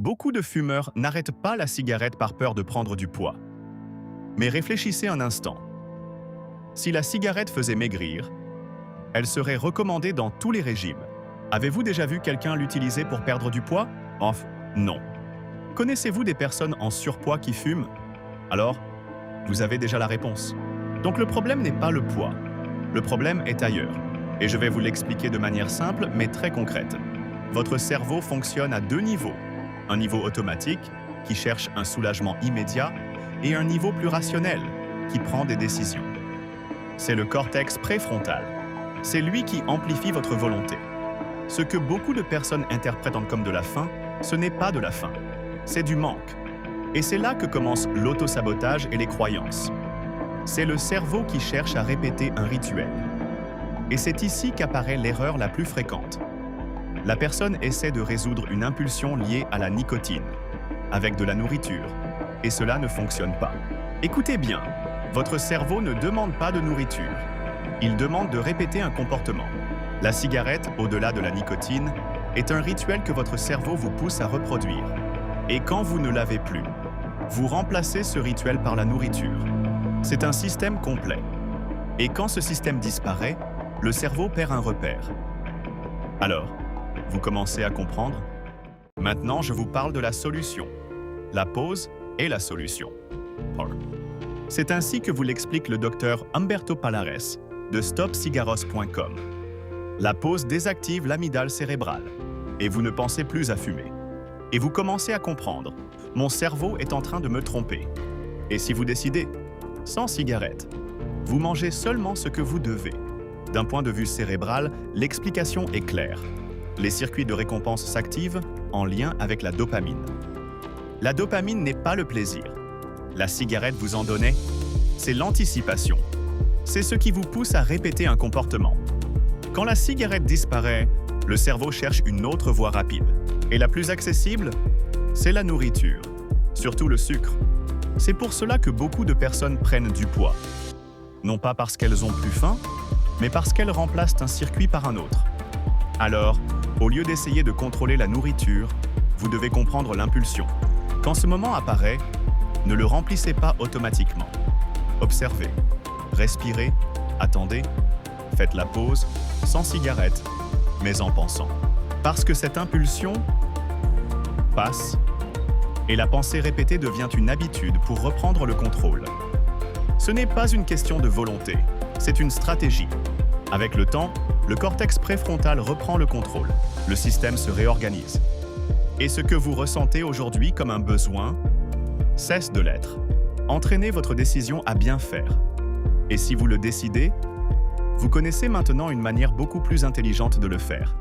Beaucoup de fumeurs n'arrêtent pas la cigarette par peur de prendre du poids. Mais réfléchissez un instant. Si la cigarette faisait maigrir, elle serait recommandée dans tous les régimes. Avez-vous déjà vu quelqu'un l'utiliser pour perdre du poids? Enfin, non. Connaissez-vous des personnes en surpoids qui fument? Alors, vous avez déjà la réponse. Donc le problème n'est pas le poids. Le problème est ailleurs. Et je vais vous l'expliquer de manière simple mais très concrète. Votre cerveau fonctionne à deux niveaux. Un niveau automatique, qui cherche un soulagement immédiat, et un niveau plus rationnel, qui prend des décisions. C'est le cortex préfrontal. C'est lui qui amplifie votre volonté. Ce que beaucoup de personnes interprètent comme de la faim, ce n'est pas de la faim, c'est du manque. Et c'est là que commence l'autosabotage et les croyances. C'est le cerveau qui cherche à répéter un rituel. Et c'est ici qu'apparaît l'erreur la plus fréquente. La personne essaie de résoudre une impulsion liée à la nicotine, avec de la nourriture, et cela ne fonctionne pas. Écoutez bien, votre cerveau ne demande pas de nourriture. Il demande de répéter un comportement. La cigarette, au-delà de la nicotine, est un rituel que votre cerveau vous pousse à reproduire. Et quand vous ne l'avez plus, vous remplacez ce rituel par la nourriture. C'est un système complet. Et quand ce système disparaît, le cerveau perd un repère. Alors, vous commencez à comprendre? Maintenant, je vous parle de la solution. La pause est la solution. C'est ainsi que vous l'explique le docteur Humberto Palares de stopcigarros.com. La pause désactive l'amygdale cérébrale et vous ne pensez plus à fumer. Et vous commencez à comprendre, mon cerveau est en train de me tromper. Et si vous décidez, sans cigarette, vous mangez seulement ce que vous devez. D'un point de vue cérébral, l'explication est claire. Les circuits de récompense s'activent en lien avec la dopamine. La dopamine n'est pas le plaisir. La cigarette vous en donnait, c'est l'anticipation. C'est ce qui vous pousse à répéter un comportement. Quand la cigarette disparaît, le cerveau cherche une autre voie rapide. Et la plus accessible, c'est la nourriture, surtout le sucre. C'est pour cela que beaucoup de personnes prennent du poids. Non pas parce qu'elles ont plus faim, mais parce qu'elles remplacent un circuit par un autre. Alors, au lieu d'essayer de contrôler la nourriture, vous devez comprendre l'impulsion. Quand ce moment apparaît, ne le remplissez pas automatiquement. Observez, respirez, attendez, faites la pause, sans cigarette, mais en pensant. Parce que cette impulsion passe, et la pensée répétée devient une habitude pour reprendre le contrôle. Ce n'est pas une question de volonté, c'est une stratégie. Avec le temps, le cortex préfrontal reprend le contrôle, le système se réorganise. Et ce que vous ressentez aujourd'hui comme un besoin cesse de l'être. Entraînez votre décision à bien faire. Et si vous le décidez, vous connaissez maintenant une manière beaucoup plus intelligente de le faire.